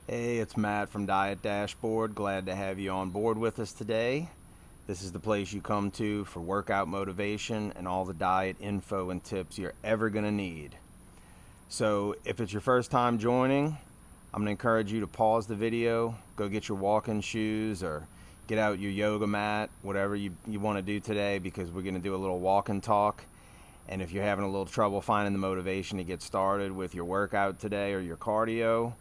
Hey, it's Matt from Diet Dashboard. Glad to have you on board with us today. This is the place you come to for workout motivation and all the diet info and tips you're ever going to need. So, if it's your first time joining, I'm going to encourage you to pause the video, go get your walking shoes, or get out your yoga mat, whatever you want to do today, because we're going to do a little walk and talk. And if you're having a little trouble finding the motivation to get started with your workout today or your cardio,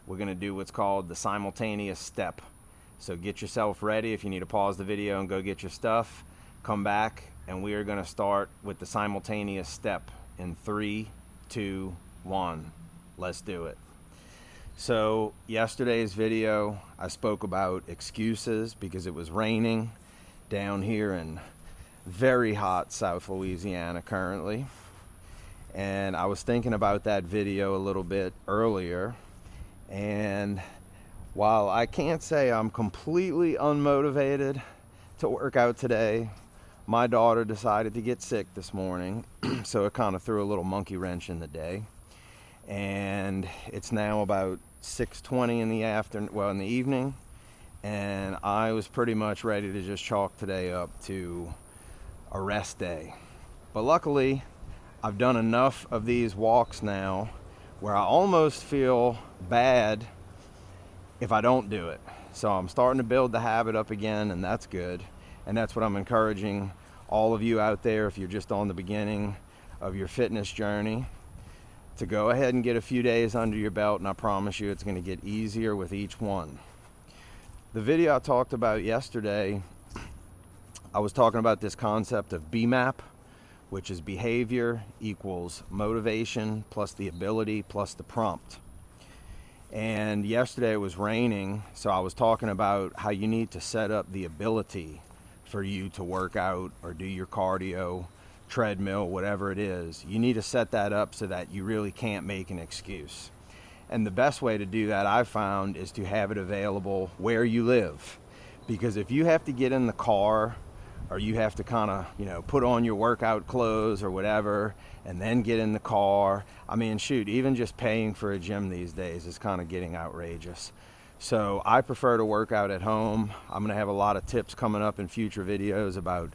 we're going to do what's called the simultaneous step. So get yourself ready. If you need to pause the video and go get your stuff, come back, and we are going to start with the simultaneous step in 3, 2, 1. Let's do it. So yesterday's video, I spoke about excuses because it was raining down here in very hot South Louisiana currently. And I was thinking about that video a little bit earlier. And while I can't say I'm completely unmotivated to work out today, my daughter decided to get sick this morning, so it kind of threw a little monkey wrench in the day. And it's now about 6:20 in the evening, and I was pretty much ready to just chalk today up to a rest day. But luckily, I've done enough of these walks now where I almost feel bad if I don't do it. So I'm starting to build the habit up again, and that's good. And that's what I'm encouraging all of you out there, if you're just on the beginning of your fitness journey, to go ahead and get a few days under your belt, and I promise you it's going to get easier with each one. The video I talked about yesterday, I was talking about this concept of BMAP, which is behavior equals motivation plus the ability plus the prompt. And yesterday it was raining, so I was talking about how you need to set up the ability for you to work out or do your cardio, treadmill, whatever it is. You need to set that up so that you really can't make an excuse. And the best way to do that, I've found, is to have it available where you live. Because if you have to get in the car, or you have to kind of, put on your workout clothes or whatever, and then get in the car. I mean, shoot, even just paying for a gym these days is kind of getting outrageous. So I prefer to work out at home. I'm going to have a lot of tips coming up in future videos about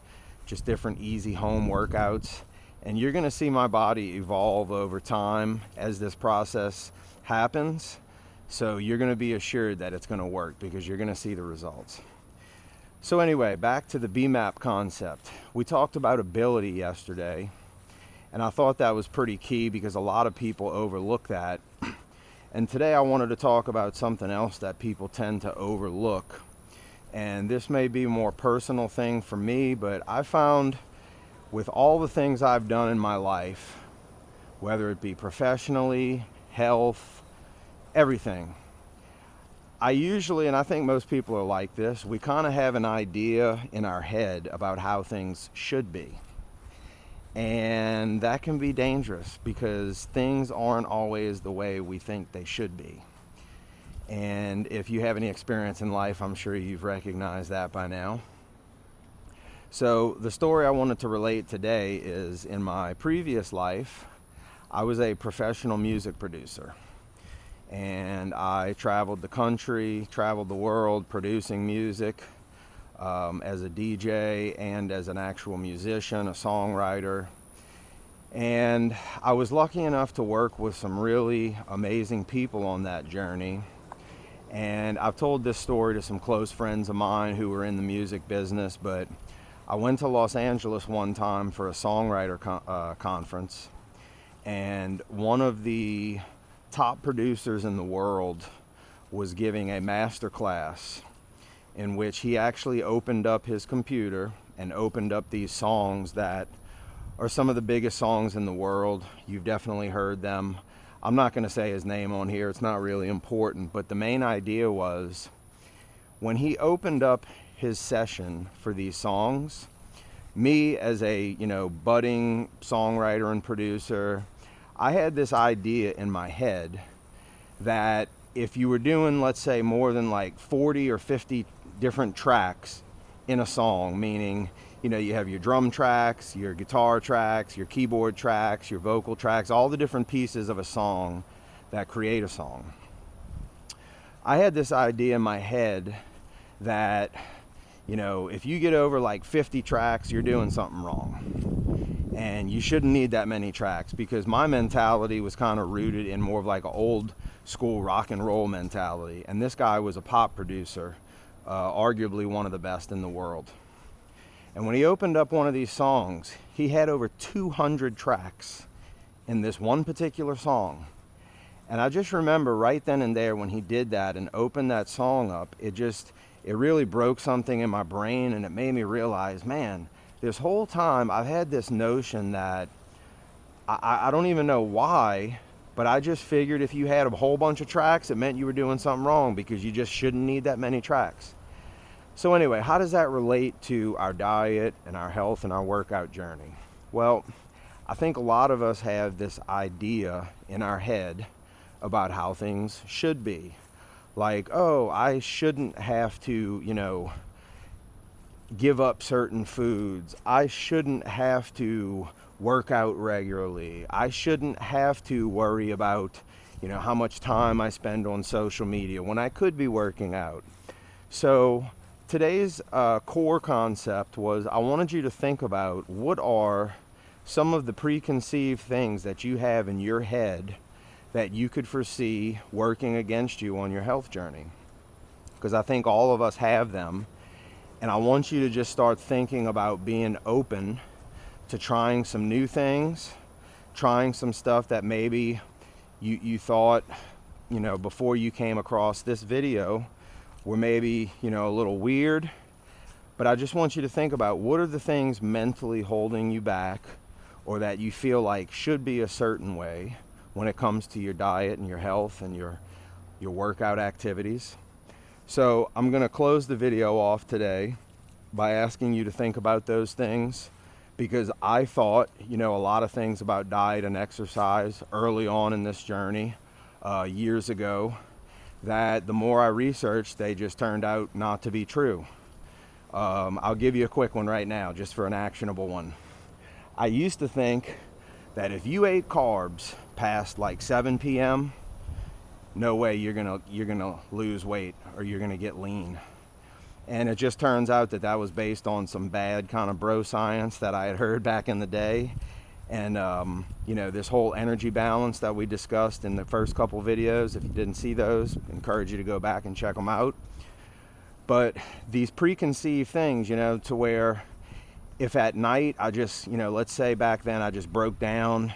just different easy home workouts. And you're going to see my body evolve over time as this process happens. So you're going to be assured that it's going to work because you're going to see the results. So anyway, back to the BMAP concept. We talked about ability yesterday, and I thought that was pretty key because a lot of people overlook that. And today I wanted to talk about something else that people tend to overlook. And this may be a more personal thing for me, but I found with all the things I've done in my life, whether it be professionally, health, everything, I usually, and I think most people are like this, we kind of have an idea in our head about how things should be. And that can be dangerous because things aren't always the way we think they should be. And if you have any experience in life, I'm sure you've recognized that by now. So the story I wanted to relate today is, in my previous life, I was a professional music producer. And I traveled the country, traveled the world producing music as a DJ and as an actual musician, a songwriter. And I was lucky enough to work with some really amazing people on that journey. And I've told this story to some close friends of mine who were in the music business, but I went to Los Angeles one time for a songwriter conference, and one of the top producers in the world was giving a master class in which he actually opened up his computer and opened up these songs that are some of the biggest songs in the world. You've definitely heard them. I'm not going to say his name on here, it's not really important, but the main idea was, when he opened up his session for these songs, me as a budding songwriter and producer, I had this idea in my head that if you were doing, let's say, more than like 40 or 50 different tracks in a song, meaning, you have your drum tracks, your guitar tracks, your keyboard tracks, your vocal tracks, all the different pieces of a song that create a song. I had this idea in my head that, if you get over like 50 tracks, you're doing something wrong. And you shouldn't need that many tracks, because my mentality was kind of rooted in more of like an old school rock and roll mentality. And this guy was a pop producer, arguably one of the best in the world. And when he opened up one of these songs, he had over 200 tracks in this one particular song. And I just remember right then and there when he did that and opened that song up, it really broke something in my brain, and it made me realize, man, this whole time I've had this notion that I don't even know why, but I just figured if you had a whole bunch of tracks, it meant you were doing something wrong, because you just shouldn't need that many tracks. So anyway, how does that relate to our diet and our health and our workout journey? Well, I think a lot of us have this idea in our head about how things should be. Like, oh, I shouldn't have to, give up certain foods. I shouldn't have to work out regularly. I shouldn't have to worry about, how much time I spend on social media when I could be working out. So today's core concept was, I wanted you to think about what are some of the preconceived things that you have in your head that you could foresee working against you on your health journey. Because I think all of us have them. And I want you to just start thinking about being open to trying some new things, trying some stuff that maybe you thought, before you came across this video were maybe, a little weird. But I just want you to think about, what are the things mentally holding you back, or that you feel like should be a certain way when it comes to your diet and your health and your workout activities. So I'm going to close the video off today by asking you to think about those things, because I thought, a lot of things about diet and exercise early on in this journey, years ago, that the more I researched, they just turned out not to be true. I'll give you a quick one right now, just for an actionable one. I used to think that if you ate carbs past like 7 p.m., no way you're gonna lose weight or you're gonna get lean. And it just turns out that that was based on some bad kind of bro science that I had heard back in the day. And this whole energy balance that we discussed in the first couple videos, if you didn't see those, I encourage you to go back and check them out. But these preconceived things, to where if at night I just, let's say back then I just broke down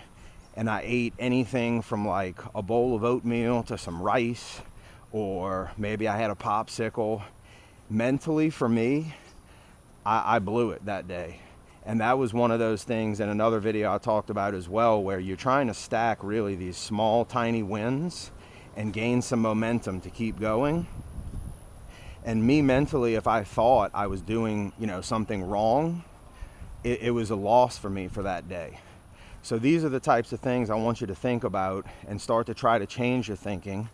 and I ate anything from like a bowl of oatmeal to some rice, or maybe I had a popsicle, mentally for me, I blew it that day. And that was one of those things in another video I talked about as well, where you're trying to stack really these small, tiny wins and gain some momentum to keep going. And me mentally, if I thought I was doing, something wrong, it was a loss for me for that day. So these are the types of things I want you to think about and start to try to change your thinking.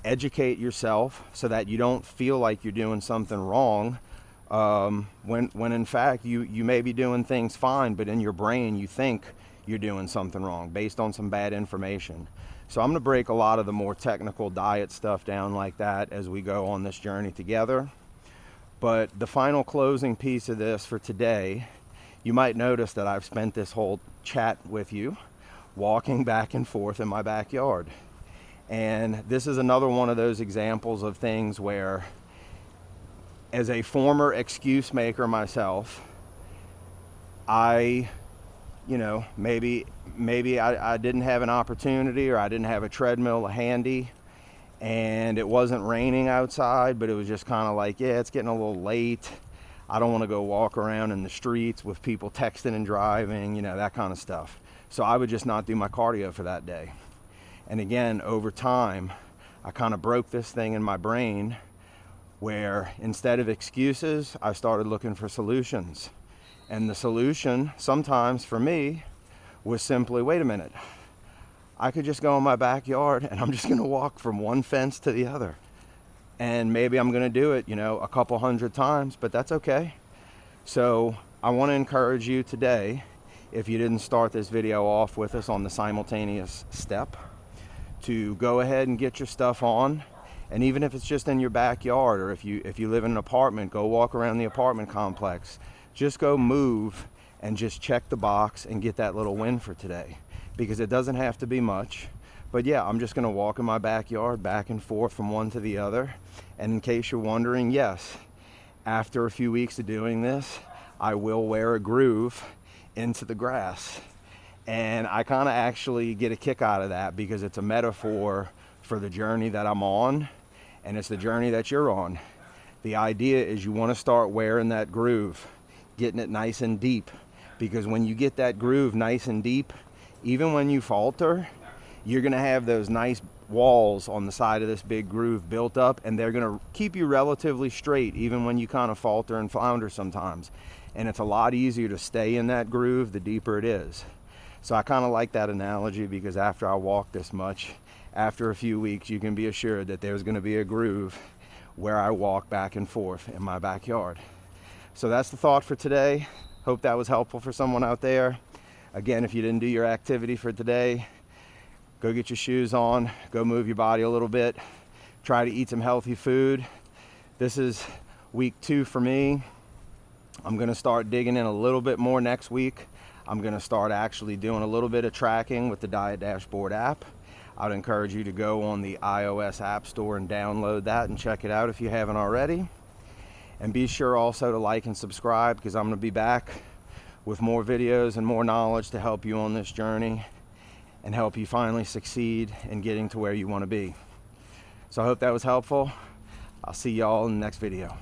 Educate yourself so that you don't feel like you're doing something wrong, when in fact you may be doing things fine, but in your brain you think you're doing something wrong based on some bad information. So I'm going to break a lot of the more technical diet stuff down like that as we go on this journey together. But the final closing piece of this for today, you might notice that I've spent this whole chat with you walking back and forth in my backyard. And this is another one of those examples of things where, as a former excuse maker myself, I, maybe I didn't have an opportunity, or I didn't have a treadmill handy, and it wasn't raining outside, but it was just kind of like, yeah, it's getting a little late. I don't want to go walk around in the streets with people texting and driving, that kind of stuff. So I would just not do my cardio for that day. And again, over time, I kind of broke this thing in my brain where instead of excuses, I started looking for solutions. And the solution sometimes for me was simply, wait a minute, I could just go in my backyard and I'm just going to walk from one fence to the other. And maybe I'm going to do it, a couple hundred times, but that's okay. So I want to encourage you today, if you didn't start this video off with us on the Simultaneous Step, to go ahead and get your stuff on And even if it's just in your backyard, or if you live in an apartment, go walk around the apartment complex. Just go move and just check the box and get that little win for today, because it doesn't have to be much. But yeah, I'm just going to walk in my backyard back and forth from one to the other. And in case you're wondering, yes, after a few weeks of doing this, I will wear a groove into the grass. And I kind of actually get a kick out of that, because it's a metaphor for the journey that I'm on, and it's the journey that you're on. The idea is you want to start wearing that groove, getting it nice and deep, because when you get that groove nice and deep, even when you falter, you're going to have those nice walls on the side of this big groove built up, and they're going to keep you relatively straight even when you kind of falter and flounder sometimes. And it's a lot easier to stay in that groove the deeper it is. So I kind of like that analogy, because after I walk this much, after a few weeks, you can be assured that there's going to be a groove where I walk back and forth in my backyard. So that's the thought for today. Hope that was helpful for someone out there. Again, if you didn't do your activity for today, go get your shoes on, go move your body a little bit, try to eat some healthy food. This is week 2 for me. I'm going to start digging in a little bit more next week. I'm going to start actually doing a little bit of tracking with the Diet Dashboard app. I'd encourage you to go on the iOS App Store and download that and check it out if you haven't already. And be sure also to like and subscribe, because I'm going to be back with more videos and more knowledge to help you on this journey and help you finally succeed in getting to where you want to be. So I hope that was helpful. I'll see y'all in the next video.